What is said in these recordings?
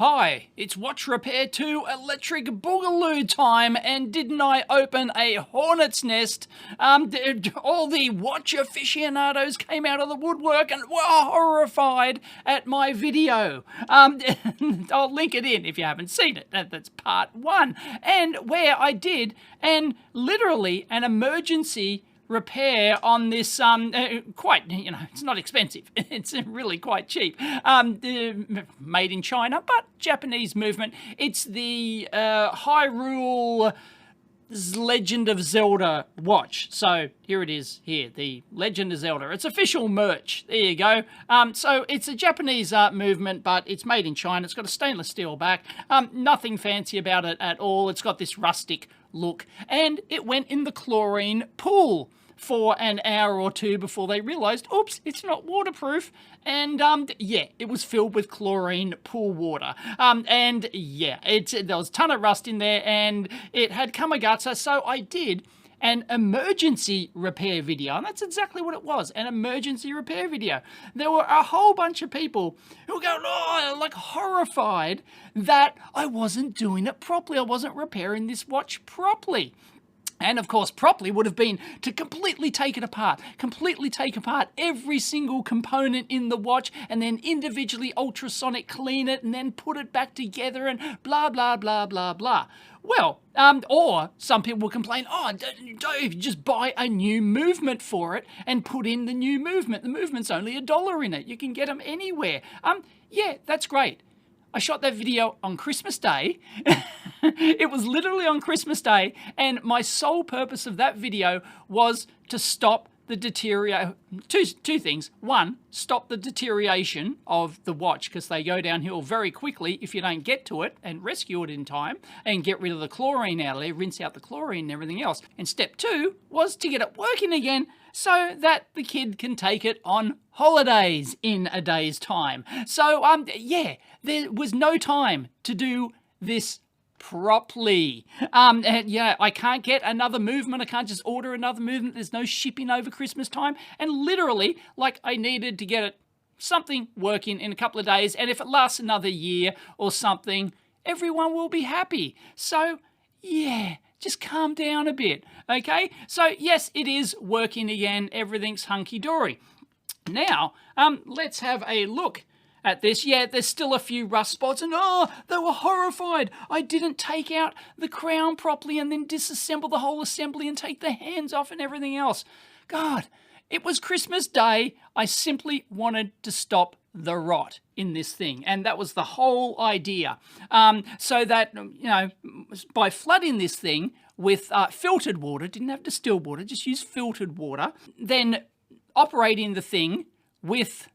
Hi, it's Watch Repair 2 Electric Boogaloo time, and didn't I open a hornet's nest? All the watch aficionados came out of the woodwork and were horrified at my video. I'll link it in if you haven't seen it. That's part 1. And where I did, and literally an emergency repair on this quite, it's not expensive, it's really quite cheap, made in China but Japanese movement. It's the Hyrule Legend of Zelda watch. So here it is, the Legend of Zelda. It's official merch. There you go. So it's a Japanese movement, but it's made in China. It's got a stainless steel back. Nothing fancy about it at all. It's got this rustic look, and it went in the chlorine pool for an hour or two before they realized, oops, it's not waterproof. And yeah, it was filled with chlorine pool water. And yeah, there was a ton of rust in there, and it had Kamagatsa, so I did an emergency repair video, and that's exactly what it was, an emergency repair video. There were a whole bunch of people who were going, like horrified that I wasn't doing it properly. I wasn't repairing this watch properly. And of course, properly would have been to completely take it apart, completely take apart every single component in the watch, and then individually ultrasonic clean it, and then put it back together, and blah, blah, blah, blah, blah. Well, or some people will complain, don't just buy a new movement for it and put in the new movement. The movement's only $1 in it. You can get them anywhere. Yeah, that's great. I shot that video on Christmas Day. It was literally on Christmas Day, and my sole purpose of that video was to stop the deterioration. Two things. One, stop the deterioration of the watch, because they go downhill very quickly if you don't get to it and rescue it in time and get rid of the chlorine out of there, rinse out the chlorine and everything else. And step 2 was to get it working again so that the kid can take it on holidays in a day's time. So, yeah, there was no time to do this properly. And yeah, I can't get another movement. I can't just order another movement. There's no shipping over Christmas time. And literally, like, I needed to get it something working in a couple of days. And if it lasts another year or something, everyone will be happy. So, yeah, just calm down a bit, okay? So, yes, it is working again. Everything's hunky-dory. Now, let's have a look at this. Yeah, there's still a few rust spots, and they were horrified. I didn't take out the crown properly and then disassemble the whole assembly and take the hands off and everything else. God, it was Christmas Day. I simply wanted to stop the rot in this thing, and that was the whole idea. So that, by flooding this thing with filtered water, didn't have distilled water, just use filtered water, then operating the thing with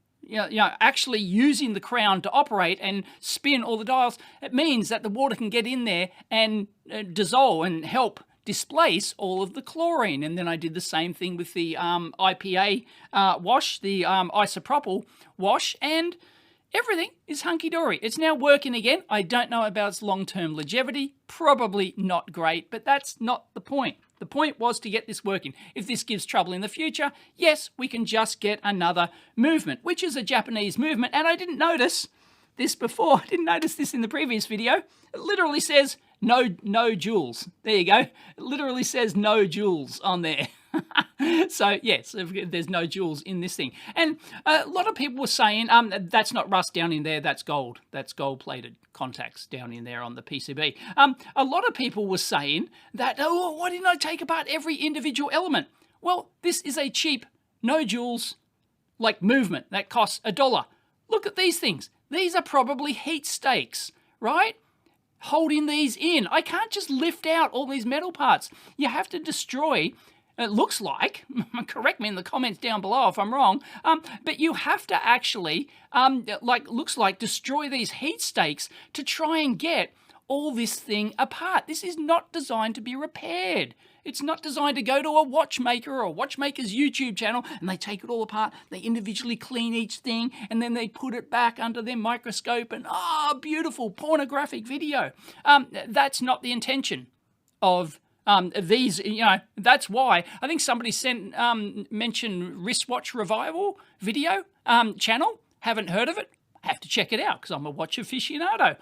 actually using the crown to operate and spin all the dials, it means that the water can get in there and dissolve and help displace all of the chlorine. And then I did the same thing with the IPA wash, the isopropyl wash, and everything is hunky-dory. It's now working again. I don't know about its long-term longevity. Probably not great, but that's not the point. The point was to get this working. If this gives trouble in the future, yes, we can just get another movement, which is a Japanese movement. And I didn't notice this before. I didn't notice this in the previous video. It literally says no joules. There you go. It literally says no joules on there. So, yes, there's no joules in this thing. And a lot of people were saying, that's not rust down in there, that's gold. That's gold-plated contacts down in there on the PCB. A lot of people were saying that, why didn't I take apart every individual element? Well, this is a cheap, no joules, like, movement that costs $1. Look at these things. These are probably heat stakes, right? Holding these in. I can't just lift out all these metal parts. You have to destroy, it looks like, correct me in the comments down below if I'm wrong, but you have to actually, looks like, destroy these heat stakes to try and get all this thing apart. This is not designed to be repaired. It's not designed to go to a watchmaker or a watchmaker's YouTube channel and they take it all apart, they individually clean each thing, and then they put it back under their microscope and, beautiful pornographic video. That's not the intention of these, that's why I think somebody mentioned Wristwatch Revival video channel. Haven't heard of it. have to check it out because I'm a watch aficionado.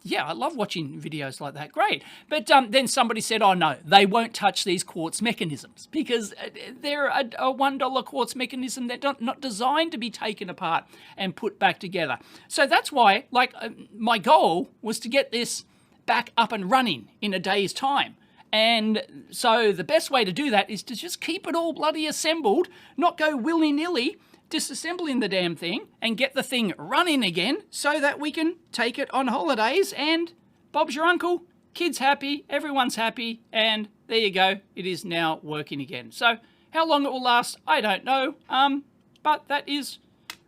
Yeah, I love watching videos like that. Great. But then somebody said, oh no, they won't touch these quartz mechanisms because they're a $1 quartz mechanism. They're not designed to be taken apart and put back together. So that's why, like, my goal was to get this back up and running in a day's time. And so the best way to do that is to just keep it all bloody assembled, not go willy-nilly disassembling the damn thing, and get the thing running again so that we can take it on holidays and Bob's your uncle, kids happy, everyone's happy, and there you go, it is now working again. So how long it will last, I don't know, but that is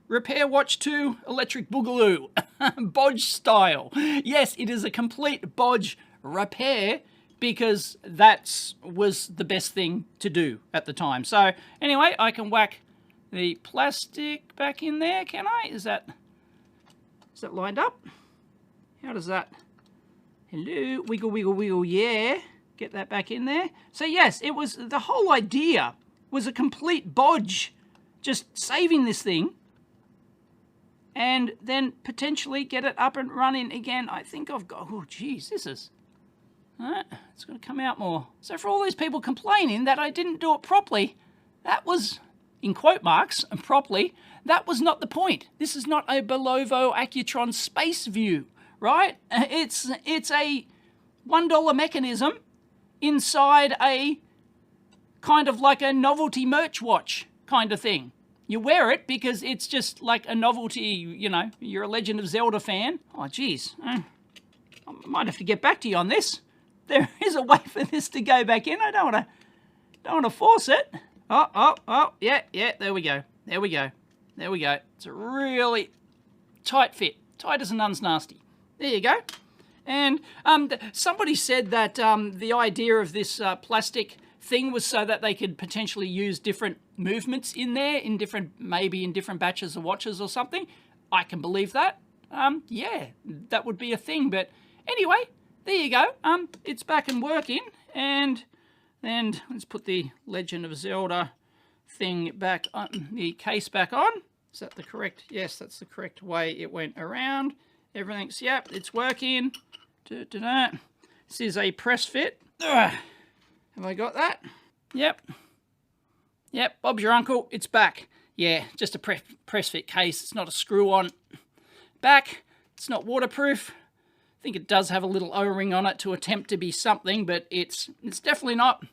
Repair Watch 2 Electric Boogaloo, Bodge style. Yes, it is a complete Bodge repair because that was the best thing to do at the time. So anyway, I can whack the plastic back in there, can I? Is that lined up? How does that? Hello, wiggle, wiggle, wiggle, yeah. Get that back in there. So yes, it was, the whole idea was a complete bodge, just saving this thing and then potentially get it up and running again. I think I've got, oh geez, this is, it's going to come out more. So for all these people complaining that I didn't do it properly, that was, in quote marks, and properly, that was not the point. This is not a Belovo Accutron space view, right? It's a $1 mechanism inside a kind of like a novelty merch watch kind of thing. You wear it because it's just like a novelty, you know, you're a Legend of Zelda fan. Oh, geez. I might have to get back to you on this. There is a way for this to go back in. I don't want to force it. Oh, yeah, there we go. It's a really tight fit. Tight as a nun's nasty. There you go. And somebody said that the idea of this plastic thing was so that they could potentially use different movements in there, maybe in different batches of watches or something. I can believe that. Yeah, that would be a thing. But anyway, there you go. It's back and working. And let's put the Legend of Zelda thing back on, the case back on. Is that the correct? Yes, that's the correct way it went around. Everything's, yep, it's working. This is a press fit. Have I got that? Yep, Bob's your uncle, it's back. Yeah, just a press fit case. It's not a screw on back. It's not waterproof. I think it does have a little O-ring on it to attempt to be something, but it's definitely not.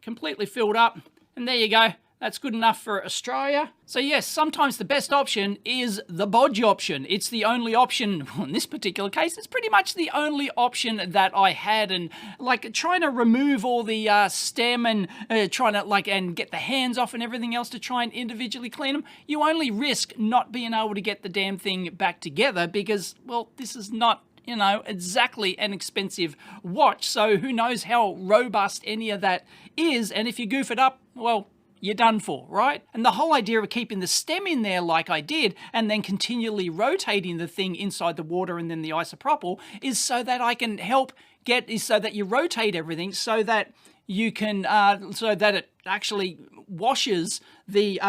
Completely filled up. And there you go. That's good enough for Australia. So yes, sometimes the best option is the Bodge option. It's the only option, in this particular case, it's pretty much the only option that I had. And like trying to remove all the stem and trying to and get the hands off and everything else to try and individually clean them, you only risk not being able to get the damn thing back together because, well, this is not, you know, exactly an expensive watch. So who knows how robust any of that is. And if you goof it up, well, you're done for, right? And the whole idea of keeping the stem in there like I did and then continually rotating the thing inside the water and then the isopropyl is so that I can so that you rotate everything so that you can, so that it actually washes the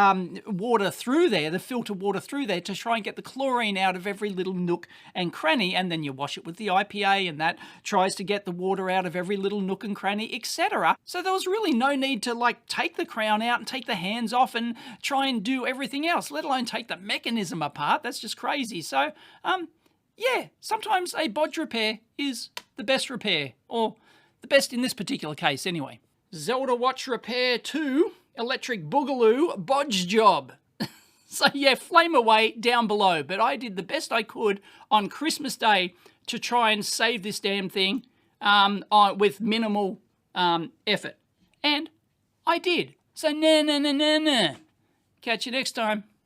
water through there, the filter water through there to try and get the chlorine out of every little nook and cranny, and then you wash it with the IPA and that tries to get the water out of every little nook and cranny, etc. So there was really no need to take the crown out and take the hands off and try and do everything else, let alone take the mechanism apart. That's just crazy. So, yeah, sometimes a bodge repair is the best repair, or the best in this particular case anyway. Zelda Watch Repair 2 Electric Boogaloo Bodge job. So yeah, flame away down below. But I did the best I could on Christmas Day to try and save this damn thing with minimal effort. And I did. So nah. Catch you next time.